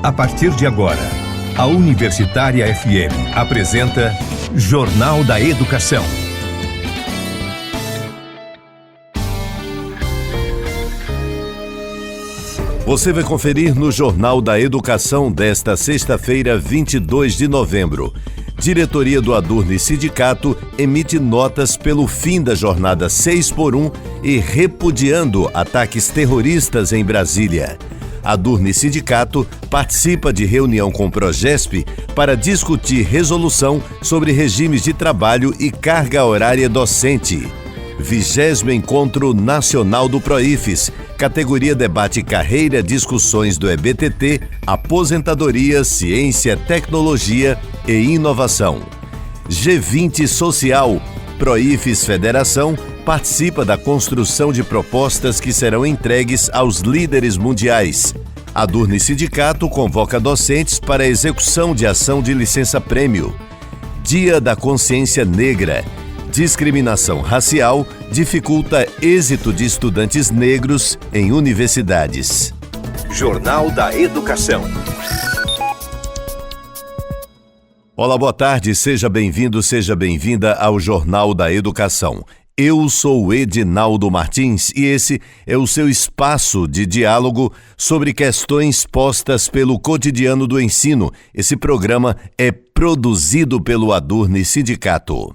A partir de agora, a Universitária FM apresenta Jornal da Educação. Você vai conferir no Jornal da Educação desta sexta-feira, 22 de novembro. Diretoria do Adurne Sindicato emite notas pelo fim da jornada 6x1 e repudiando ataques terroristas em Brasília. Adurne Sindicato participa de reunião com o Progesp para discutir resolução sobre regimes de trabalho e carga horária docente. 20º Encontro Nacional do Proifes. Categoria debate carreira, discussões do EBTT, aposentadoria, ciência, tecnologia e inovação. G20 Social. Proifes Federação participa da construção de propostas que serão entregues aos líderes mundiais. Adurne Sindicato convoca docentes para a execução de ação de licença-prêmio. Dia da Consciência Negra. Discriminação racial dificulta êxito de estudantes negros em universidades. Jornal da Educação. Olá, boa tarde, seja bem-vindo, seja bem-vinda ao Jornal da Educação. Eu sou o Edinaldo Martins e esse é o seu espaço de diálogo sobre questões postas pelo cotidiano do ensino. Esse programa é produzido pelo Adurne Sindicato.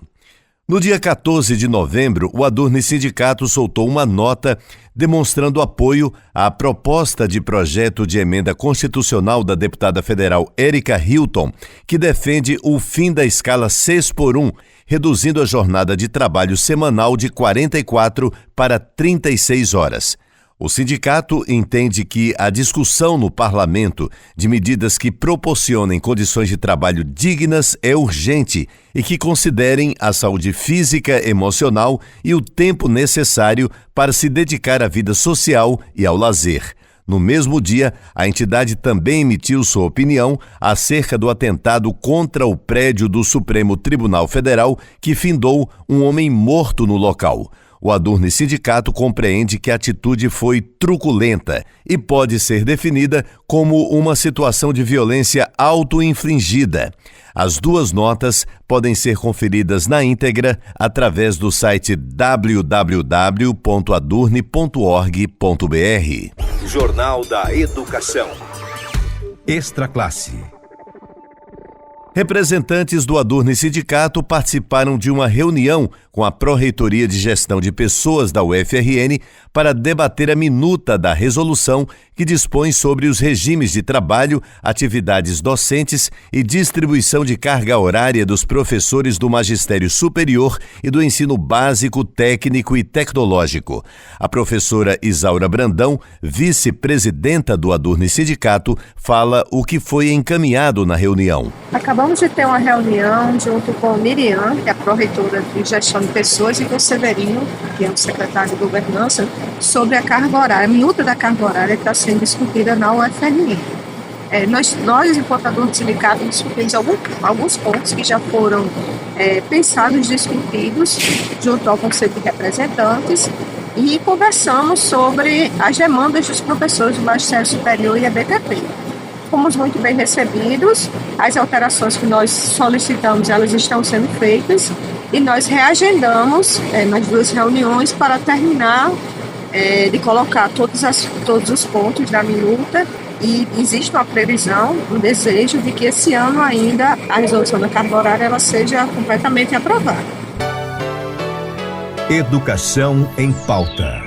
No dia 14 de novembro, o Adurne Sindicato soltou uma nota demonstrando apoio à proposta de projeto de emenda constitucional da deputada federal Érica Hilton, que defende o fim da escala 6x1, reduzindo a jornada de trabalho semanal de 44 para 36 horas. O sindicato entende que a discussão no parlamento de medidas que proporcionem condições de trabalho dignas é urgente e que considerem a saúde física, emocional e o tempo necessário para se dedicar à vida social e ao lazer. No mesmo dia, a entidade também emitiu sua opinião acerca do atentado contra o prédio do Supremo Tribunal Federal que findou um homem morto no local. O Adurne Sindicato compreende que a atitude foi truculenta e pode ser definida como uma situação de violência auto-infligida. As duas notas podem ser conferidas na íntegra através do site www.adurne.org.br. Jornal da Educação. Extra classe. Representantes do Adurne Sindicato participaram de uma reunião com a Pró-Reitoria de Gestão de Pessoas da UFRN para debater a minuta da resolução que dispõe sobre os regimes de trabalho, atividades docentes e distribuição de carga horária dos professores do magistério superior e do ensino básico, técnico e tecnológico. A professora Isaura Brandão, vice-presidenta do Adurne Sindicato, fala o que foi encaminhado na reunião. Acabamos de ter uma reunião junto com a Miriam, que é a pró-reitora de Gestão de Pessoas, e com o Severino, que é o secretário de Governança, sobre a carga horária, a minuta da carga horária que está sendo discutida na UFRN. Nós enquanto Adurne Sindicato, discutimos alguns pontos que já foram pensados e discutidos junto ao Conselho de Representantes e conversamos sobre as demandas dos professores do Magistério Superior e EBTT. Fomos muito bem recebidos, as alterações que nós solicitamos, elas estão sendo feitas e nós reagendamos nas duas reuniões para terminar de colocar todos os pontos da minuta e existe uma previsão, um desejo de que esse ano ainda a resolução da carga horária ela seja completamente aprovada. Educação em pauta.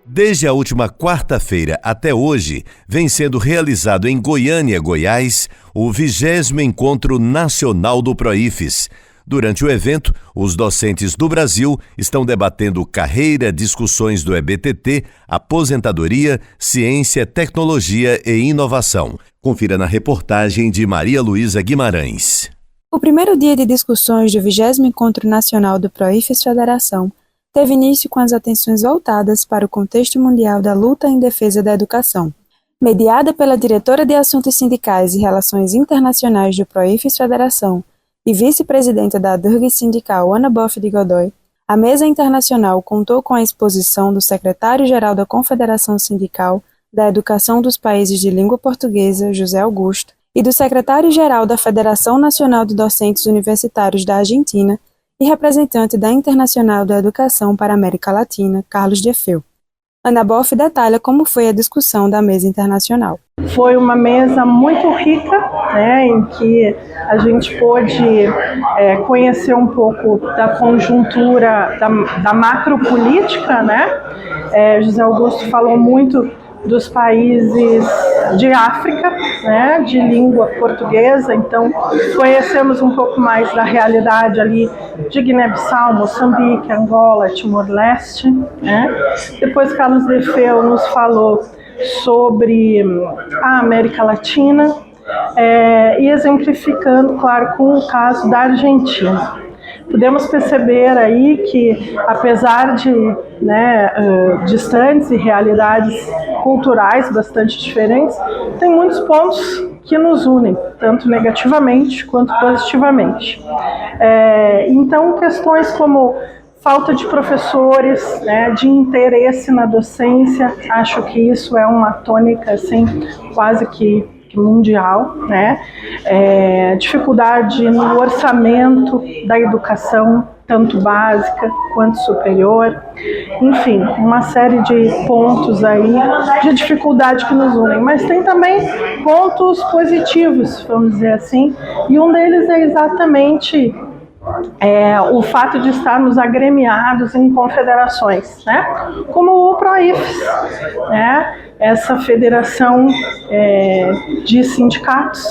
Desde a última quarta-feira até hoje, vem sendo realizado em Goiânia, Goiás, o 20º Encontro Nacional do Proifes. Durante o evento, os docentes do Brasil estão debatendo carreira, discussões do EBTT, aposentadoria, ciência, tecnologia e inovação. Confira na reportagem de Maria Luísa Guimarães. O primeiro dia de discussões do 20º Encontro Nacional do Proifes Federação teve início com as atenções voltadas para o contexto mundial da luta em defesa da educação. Mediada pela diretora de Assuntos Sindicais e Relações Internacionais do Proifes Federação e vice-presidenta da Adurne Sindical, Ana Boff de Godoy, a mesa internacional contou com a exposição do secretário-geral da Confederação Sindical, da Educação dos Países de Língua Portuguesa, José Augusto, e do secretário-geral da Federação Nacional de Docentes Universitários da Argentina e representante da Internacional da Educação para a América Latina, Carlos Jeffeu. Ana Boff detalha como foi a discussão da mesa internacional. Foi uma mesa muito rica, em que a gente pôde conhecer um pouco da conjuntura da macropolítica, José Augusto falou muito dos países de África, de língua portuguesa, então conhecemos um pouco mais da realidade ali de Guiné-Bissau, Moçambique, Angola, Timor-Leste. Depois Carlos Jeffeu nos falou sobre a América Latina e exemplificando, claro, com o caso da Argentina. Podemos perceber aí que, apesar de distantes e realidades culturais bastante diferentes, tem muitos pontos que nos unem, tanto negativamente quanto positivamente. Então, questões como falta de professores, de interesse na docência, acho que isso é uma tônica assim, quase que mundial, dificuldade no orçamento da educação, tanto básica quanto superior, enfim, uma série de pontos aí de dificuldade que nos unem, mas tem também pontos positivos, vamos dizer assim, e um deles é exatamente o fato de estarmos agremiados em confederações, como o PROIFES, essa federação de sindicatos,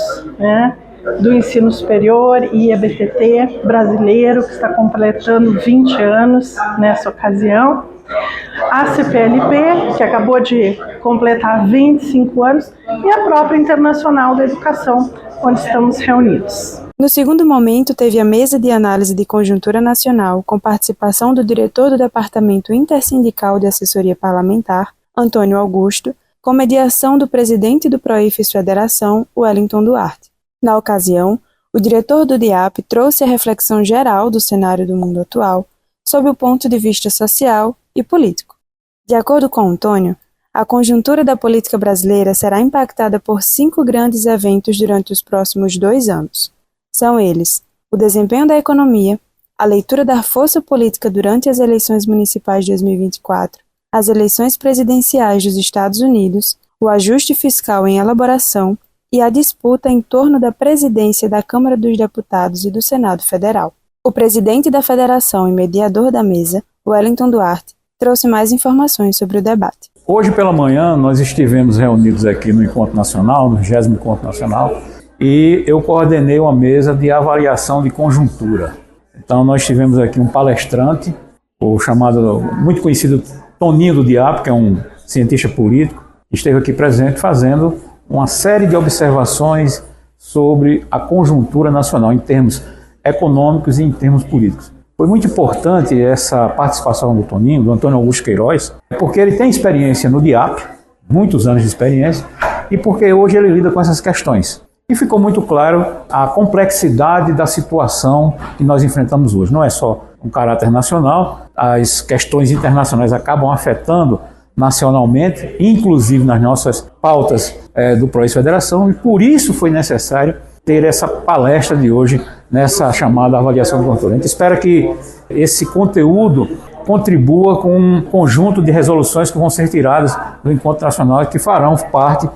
do ensino superior e EBTT brasileiro, que está completando 20 anos nessa ocasião, a CPLP, que acabou de completar 25 anos, e a própria Internacional da Educação, onde estamos reunidos. No segundo momento, teve a mesa de análise de conjuntura nacional, com participação do diretor do Departamento Intersindical de Assessoria Parlamentar, Antônio Augusto, com mediação do presidente do PROIFES Federação, Wellington Duarte. Na ocasião, o diretor do DIAP trouxe a reflexão geral do cenário do mundo atual, sob o ponto de vista social e político. De acordo com Antônio, a conjuntura da política brasileira será impactada por 5 grandes eventos durante os próximos 2 anos. São eles: o desempenho da economia, a leitura da força política durante as eleições municipais de 2024, as eleições presidenciais dos Estados Unidos, o ajuste fiscal em elaboração e a disputa em torno da presidência da Câmara dos Deputados e do Senado Federal. O presidente da federação e mediador da mesa, Wellington Duarte, trouxe mais informações sobre o debate. Hoje pela manhã nós estivemos reunidos aqui no Encontro Nacional, no 20º Encontro Nacional, e eu coordenei uma mesa de avaliação de conjuntura. Então nós tivemos aqui um palestrante, o chamado, muito conhecido Toninho do DIAP, que é um cientista político, que esteve aqui presente fazendo uma série de observações sobre a conjuntura nacional em termos econômicos e em termos políticos. Foi muito importante essa participação do Toninho, do Antônio Augusto Queiroz, porque ele tem experiência no DIAP, muitos anos de experiência, e porque hoje ele lida com essas questões. E ficou muito claro a complexidade da situação que nós enfrentamos hoje. Não é só um caráter nacional, as questões internacionais acabam afetando nacionalmente, inclusive nas nossas pautas do PROIFES Federação, e por isso foi necessário ter essa palestra de hoje nessa chamada avaliação de conjuntura. A gente espera que esse conteúdo contribua com um conjunto de resoluções que vão ser tiradas do Encontro Nacional e que farão parte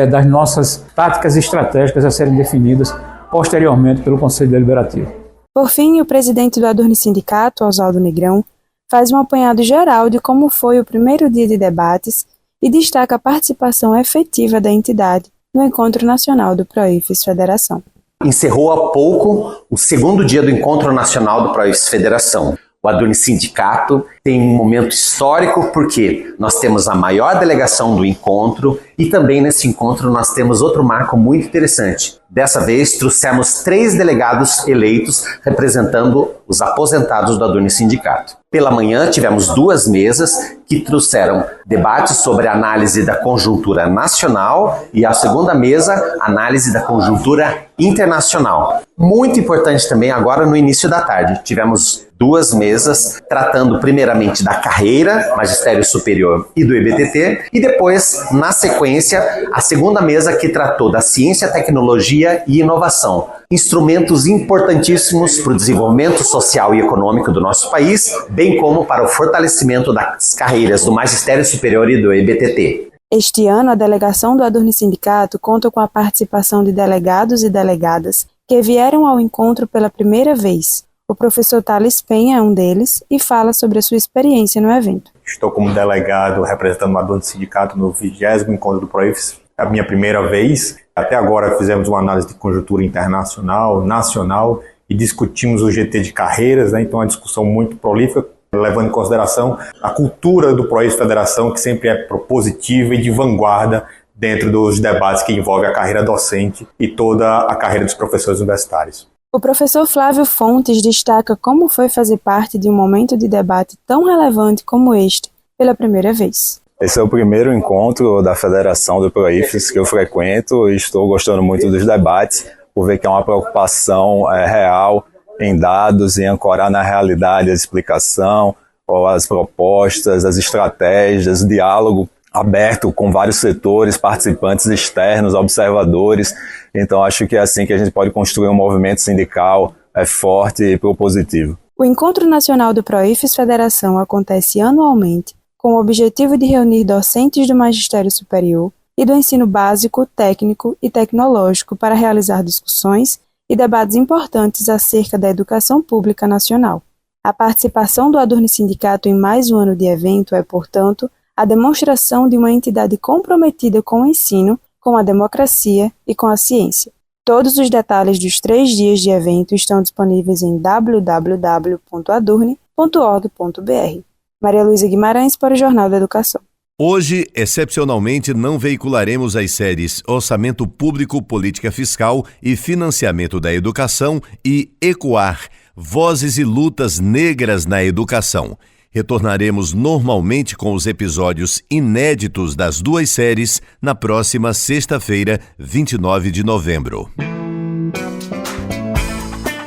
das nossas táticas estratégicas a serem definidas posteriormente pelo Conselho Deliberativo. Por fim, o presidente do Adurne Sindicato, Oswaldo Negrão, faz um apanhado geral de como foi o primeiro dia de debates e destaca a participação efetiva da entidade no Encontro Nacional do PROIFES Federação. Encerrou há pouco o segundo dia do Encontro Nacional do PROIFES Federação. O Adurne Sindicato tem um momento histórico porque nós temos a maior delegação do encontro e também nesse encontro nós temos outro marco muito interessante. Dessa vez trouxemos 3 delegados eleitos representando os aposentados do Adurne Sindicato. Pela manhã tivemos 2 mesas que trouxeram debates sobre a análise da conjuntura nacional e a segunda mesa, análise da conjuntura internacional. Muito importante também agora no início da tarde, tivemos 2 mesas tratando primeiramente primeiramente da carreira, magistério superior e do EBTT, e depois, na sequência, a segunda mesa que tratou da ciência, tecnologia e inovação, instrumentos importantíssimos para o desenvolvimento social e econômico do nosso país, bem como para o fortalecimento das carreiras do magistério superior e do EBTT. Este ano, a delegação do Adurni Sindicato conta com a participação de delegados e delegadas que vieram ao encontro pela primeira vez. O professor Thales Penha é um deles e fala sobre a sua experiência no evento. Estou como delegado representando o Adurni Sindicato no 20º encontro do PROIFES. É a minha primeira vez. Até agora fizemos uma análise de conjuntura internacional, nacional e discutimos o GT de carreiras, então é uma discussão muito prolífica, levando em consideração a cultura do PROIFES Federação, que sempre é propositiva e de vanguarda dentro dos debates que envolvem a carreira docente e toda a carreira dos professores universitários. O professor Flávio Fontes destaca como foi fazer parte de um momento de debate tão relevante como este, pela primeira vez. Esse é o primeiro encontro da Federação do PROIFES que eu frequento e estou gostando muito dos debates, por ver que é uma preocupação real em dados, em ancorar na realidade a explicação, ou as propostas, as estratégias, diálogo aberto com vários setores, participantes externos, observadores. Então acho que é assim que a gente pode construir um movimento sindical forte e propositivo. O Encontro Nacional do PROIFES Federação acontece anualmente com o objetivo de reunir docentes do magistério superior e do ensino básico, técnico e tecnológico para realizar discussões e debates importantes acerca da educação pública nacional. A participação do Adurni Sindicato em mais um ano de evento é, portanto, a demonstração de uma entidade comprometida com o ensino, com a democracia e com a ciência. Todos os detalhes dos 3 dias de evento estão disponíveis em www.adurni.org.br. Maria Luísa Guimarães para o Jornal da Educação. Hoje, excepcionalmente, não veicularemos as séries Orçamento Público, Política Fiscal e Financiamento da Educação e ECOAR, Vozes e Lutas Negras na Educação. Retornaremos normalmente com os episódios inéditos das 2 séries na próxima sexta-feira, 29 de novembro.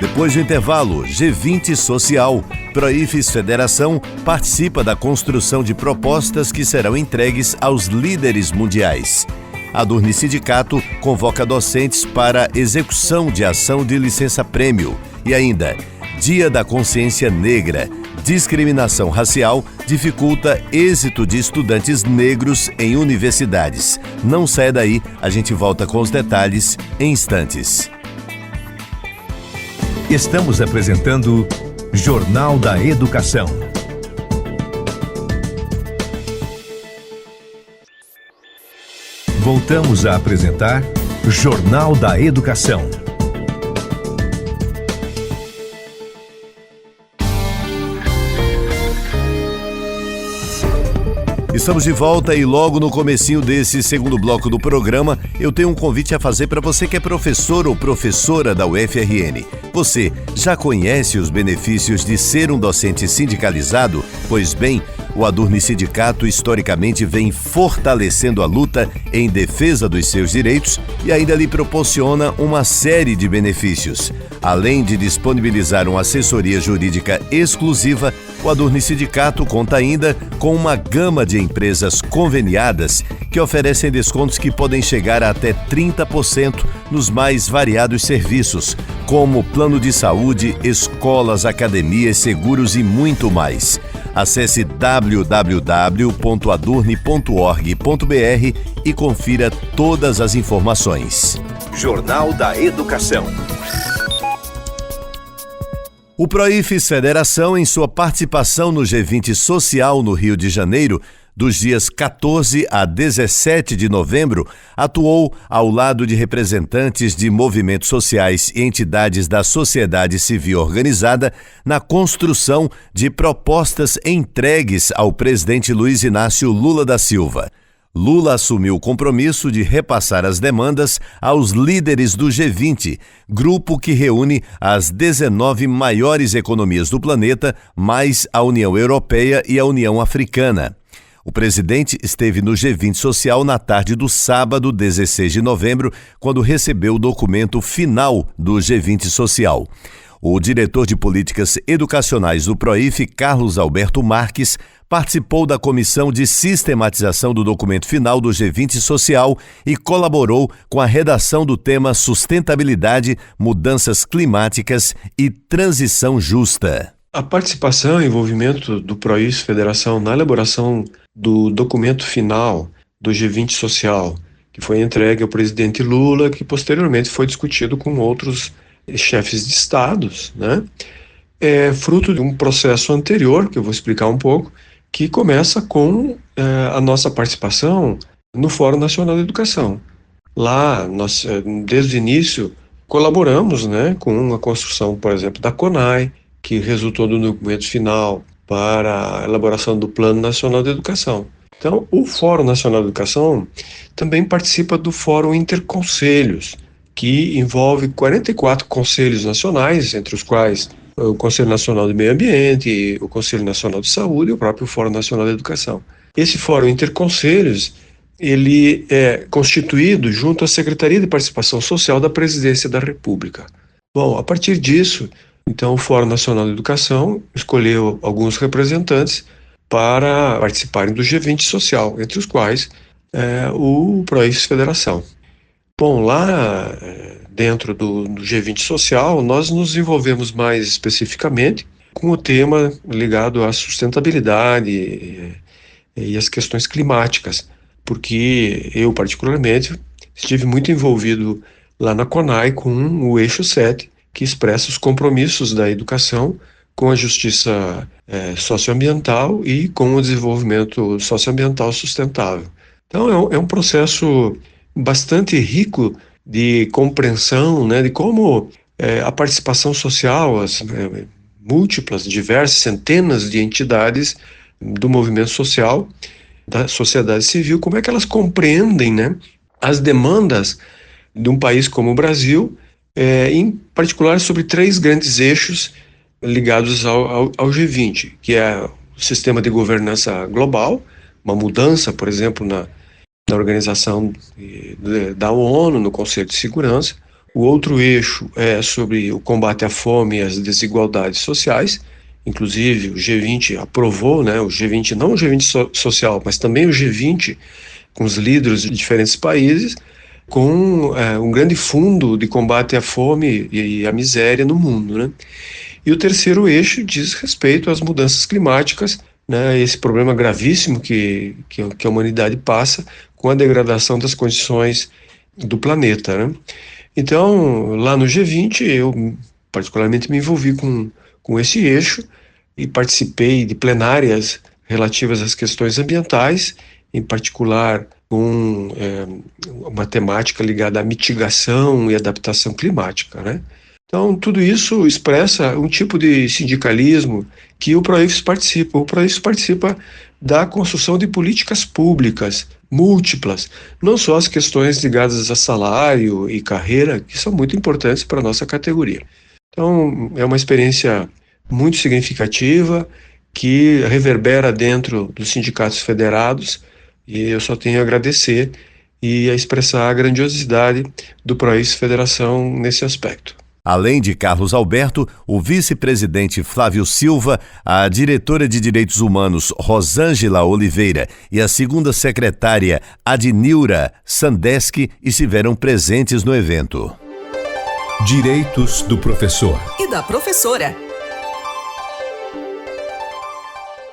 Depois do intervalo, G20 Social. PROIFES Federação participa da construção de propostas que serão entregues aos líderes mundiais. Adurni Sindicato convoca docentes para execução de ação de licença-prêmio. E ainda, Dia da Consciência Negra. Discriminação racial dificulta êxito de estudantes negros em universidades. Não saia daí, a gente volta com os detalhes em instantes. Estamos apresentando Jornal da Educação. Voltamos a apresentar Jornal da Educação. Estamos de volta e logo no comecinho desse segundo bloco do programa, eu tenho um convite a fazer para você que é professor ou professora da UFRN. Você já conhece os benefícios de ser um docente sindicalizado? Pois bem, o Adurni Sindicato historicamente vem fortalecendo a luta em defesa dos seus direitos e ainda lhe proporciona uma série de benefícios. Além de disponibilizar uma assessoria jurídica exclusiva, o Adurni Sindicato conta ainda com uma gama de empresas conveniadas que oferecem descontos que podem chegar a até 30% nos mais variados serviços, como plano de saúde, escolas, academias, seguros e muito mais. Acesse www.adurni.org.br e confira todas as informações. Jornal da Educação. O PROIFES Federação, em sua participação no G20 Social no Rio de Janeiro, dos dias 14 a 17 de novembro, atuou ao lado de representantes de movimentos sociais e entidades da sociedade civil organizada na construção de propostas entregues ao presidente Luiz Inácio Lula da Silva. Lula assumiu o compromisso de repassar as demandas aos líderes do G20, grupo que reúne as 19 maiores economias do planeta, mais a União Europeia e a União Africana. O presidente esteve no G20 Social na tarde do sábado, 16 de novembro, quando recebeu o documento final do G20 Social. O diretor de Políticas Educacionais do PROIF, Carlos Alberto Marques, participou da comissão de sistematização do documento final do G20 Social e colaborou com a redação do tema Sustentabilidade, Mudanças Climáticas e Transição Justa. A participação e envolvimento do PROIF Federação na elaboração do documento final do G20 Social, que foi entregue ao presidente Lula, que posteriormente foi discutido com outros chefes de estados, né? É fruto de um processo anterior, que eu vou explicar um pouco, que começa com a nossa participação no Fórum Nacional da Educação. Lá, nós, desde o início, colaboramos, né, com a construção, por exemplo, da CONAI, que resultou do documento final para a elaboração do Plano Nacional de Educação. Então, o Fórum Nacional de Educação também participa do Fórum Interconselhos, que envolve 44 conselhos nacionais, entre os quais o Conselho Nacional do Meio Ambiente, o Conselho Nacional de Saúde e o próprio Fórum Nacional de Educação. Esse Fórum Interconselhos, ele é constituído junto à Secretaria de Participação Social da Presidência da República. Bom, a partir disso, então, o Fórum Nacional de Educação escolheu alguns representantes para participarem do G20 Social, entre os quais o PROIF Federação. Bom, lá dentro do G20 Social, nós nos envolvemos mais especificamente com o tema ligado à sustentabilidade e às questões climáticas, porque eu, particularmente, estive muito envolvido lá na CONAI com o eixo 7, que expressa os compromissos da educação com a justiça socioambiental e com o desenvolvimento socioambiental sustentável. Então, é um processo bastante rico de compreensão, né, de como a participação social, as múltiplas, diversas, centenas de entidades do movimento social, da sociedade civil, como é que elas compreendem, né, as demandas de um país como o Brasil, em particular sobre 3 grandes eixos ligados ao G20, que é o sistema de governança global, uma mudança, por exemplo, na organização da ONU, no Conselho de Segurança. O outro eixo é sobre o combate à fome e às desigualdades sociais. Inclusive, o G20 aprovou, né, o G20, não o G20 social, mas também o G20, com os líderes de diferentes países, com um grande fundo de combate à fome e à miséria no mundo, né? E o terceiro eixo diz respeito às mudanças climáticas, né, esse problema gravíssimo que a humanidade passa com a degradação das condições do planeta, né? Então, lá no G20, eu particularmente me envolvi com esse eixo e participei de plenárias relativas às questões ambientais, em particular com uma temática ligada à mitigação e adaptação climática, né? Então, tudo isso expressa um tipo de sindicalismo que o PROIF participa. O PROIF participa da construção de políticas públicas múltiplas, não só as questões ligadas a salário e carreira, que são muito importantes para a nossa categoria. Então, é uma experiência muito significativa que reverbera dentro dos sindicatos federados, e eu só tenho a agradecer e a expressar a grandiosidade do PROIF Federação nesse aspecto. Além de Carlos Alberto, o vice-presidente Flávio Silva, a diretora de Direitos Humanos Rosângela Oliveira e a segunda secretária Adnilra Sandeski estiveram presentes no evento. Direitos do professor e da professora.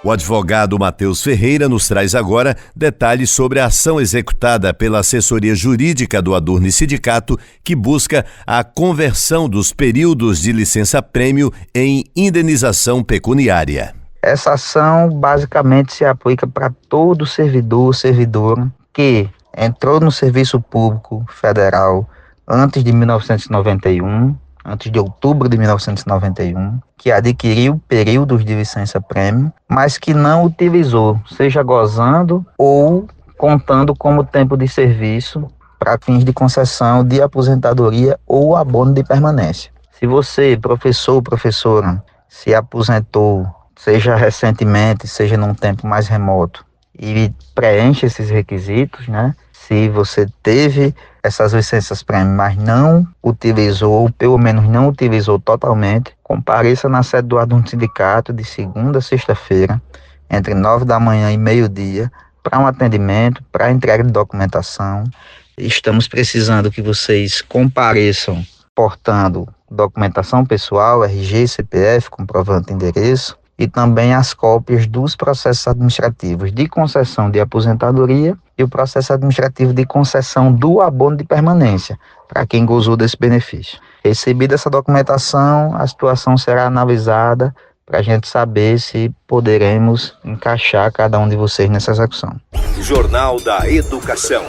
O advogado Matheus Ferreira nos traz agora detalhes sobre a ação executada pela assessoria jurídica do Adurni Sindicato, que busca a conversão dos períodos de licença-prêmio em indenização pecuniária. Essa ação basicamente se aplica para todo servidor ou servidora que entrou no serviço público federal antes de 1991, antes de outubro de 1991, que adquiriu períodos de licença-prêmio, mas que não utilizou, seja gozando ou contando como tempo de serviço para fins de concessão de aposentadoria ou abono de permanência. Se você, professor ou professora, se aposentou, seja recentemente, seja num tempo mais remoto, e preenche esses requisitos, né? Se você teve essas licenças prêmio, mas não utilizou, ou pelo menos não utilizou totalmente, compareça na sede do Adurne Sindicato de segunda a sexta-feira, entre 9 da manhã e meio-dia, para um atendimento, para entrega de documentação. Estamos precisando que vocês compareçam portando documentação pessoal, RG, CPF, comprovante de endereço, e também as cópias dos processos administrativos de concessão de aposentadoria e o processo administrativo de concessão do abono de permanência, para quem gozou desse benefício. Recebida essa documentação, a situação será analisada para a gente saber se poderemos encaixar cada um de vocês nessa execução. Jornal da Educação.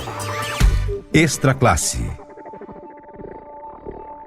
Extra Classe.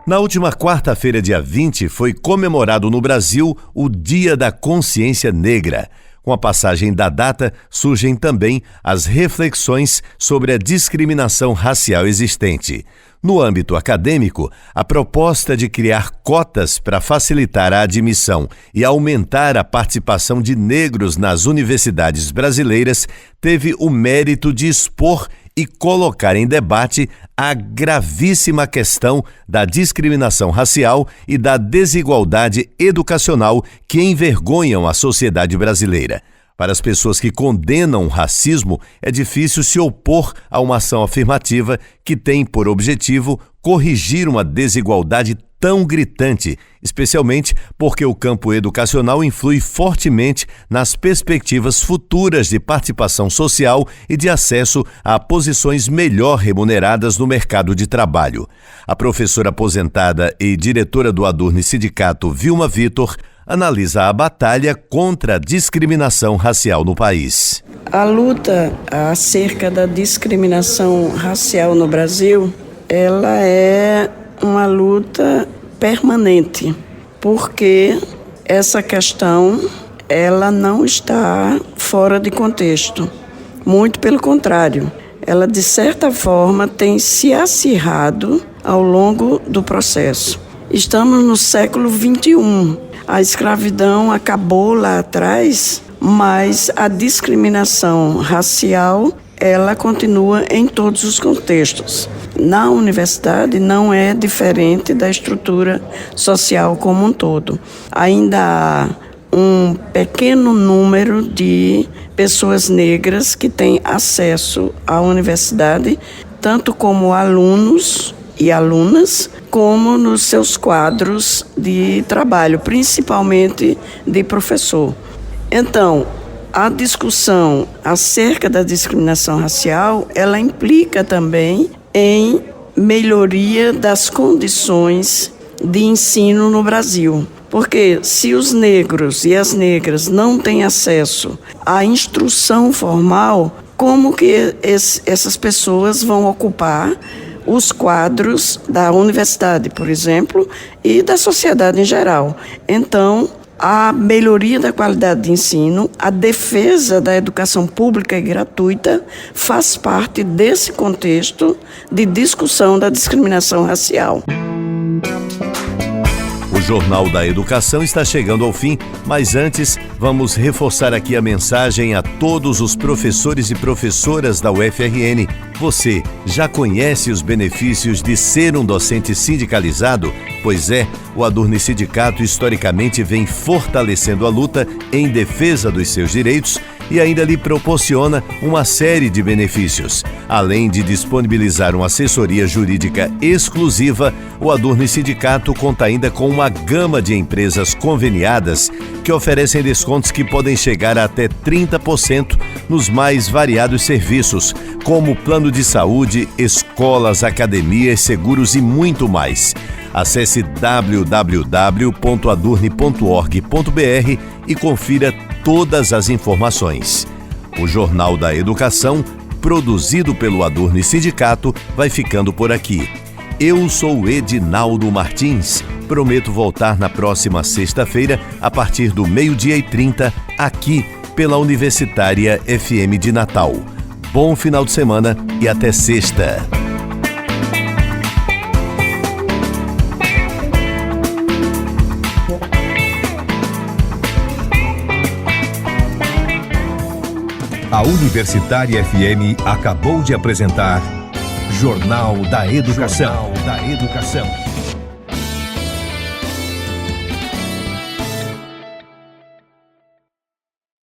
Na última quarta-feira, dia 20, foi comemorado no Brasil o Dia da Consciência Negra. Com a passagem da data, surgem também as reflexões sobre a discriminação racial existente. No âmbito acadêmico, a proposta de criar cotas para facilitar a admissão e aumentar a participação de negros nas universidades brasileiras teve o mérito de expor e colocar em debate a gravíssima questão da discriminação racial e da desigualdade educacional que envergonham a sociedade brasileira. Para as pessoas que condenam o racismo, é difícil se opor a uma ação afirmativa que tem por objetivo corrigir uma desigualdade tão gritante, especialmente porque o campo educacional influi fortemente nas perspectivas futuras de participação social e de acesso a posições melhor remuneradas no mercado de trabalho. A professora aposentada e diretora do Adurne Sindicato, Vilma Vitor, analisa a batalha contra a discriminação racial no país. A luta acerca da discriminação racial no Brasil, ela é uma luta permanente, porque essa questão ela não está fora de contexto. Muito pelo contrário, ela de certa forma tem se acirrado ao longo do processo. Estamos no século XXI. A escravidão acabou lá atrás, mas a discriminação racial ela continua em todos os contextos. Na universidade não é diferente da estrutura social como um todo. Ainda há um pequeno número de pessoas negras que têm acesso à universidade, tanto como alunos e alunas, como nos seus quadros de trabalho, principalmente de professor. Então, a discussão acerca da discriminação racial, ela implica também em melhoria das condições de ensino no Brasil. Porque se os negros e as negras não têm acesso à instrução formal, como que essas pessoas vão ocupar os quadros da universidade, por exemplo, e da sociedade em geral? Então, a melhoria da qualidade de ensino, a defesa da educação pública e gratuita faz parte desse contexto de discussão da discriminação racial. O Jornal da Educação está chegando ao fim, mas antes vamos reforçar aqui a mensagem a todos os professores e professoras da UFRN. Você já conhece os benefícios de ser um docente sindicalizado? Pois é, o Adurne Sindicato historicamente vem fortalecendo a luta em defesa dos seus direitos e ainda lhe proporciona uma série de benefícios. Além de disponibilizar uma assessoria jurídica exclusiva, o Adurne Sindicato conta ainda com uma gama de empresas conveniadas que oferecem descontos que podem chegar a até 30% nos mais variados serviços, como plano de saúde, escolas, academias, seguros e muito mais. Acesse www.adurne.org.br e confira todas as informações. O Jornal da Educação, produzido pelo Adurne Sindicato, vai ficando por aqui. Eu sou Edinaldo Martins. Prometo voltar na próxima sexta-feira, a partir do 12h30, aqui pela Universitária FM de Natal. Bom final de semana e até sexta. A Universitária FM acabou de apresentar Jornal da Educação.